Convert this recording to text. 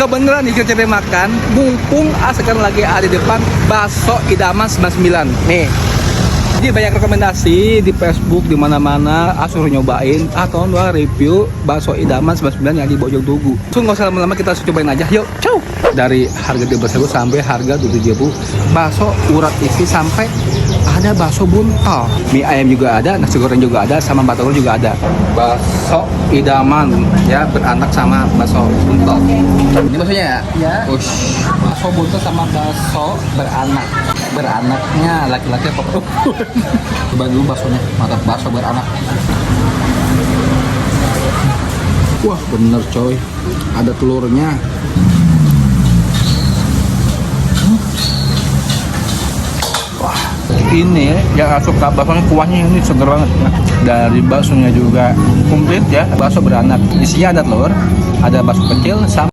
kebeneran nih kita makan. Mumpung sekarang lagi ada di depan bakso idaman 99. Nih. Jadi banyak rekomendasi di Facebook di mana-mana, suruh nyobain atau review bakso idaman 99 yang di Bojong Tugu. So nggak usah lama-lama, kita cobain aja. Yuk, ciao. Dari harga 13.000 sampai harga 7.000. Bakso urat isi sampai ada bakso buntal. Mie ayam juga ada, nasi goreng juga ada, sama batagor juga ada. Bakso idaman ya, beranak sama bakso buntal. Ini baksonya ya? Ya. Ush. Bakso buntal sama bakso beranak. Beranaknya laki-laki apa perempuan? Coba dulu baksonya, mantap, bakso beranak. Wah bener coy, ada telurnya. Wah ini yang suka baksonya, kuahnya ini seger banget ya. Dari baksonya juga komplit ya, bakso beranak. Isinya ada telur, ada bakso kecil sama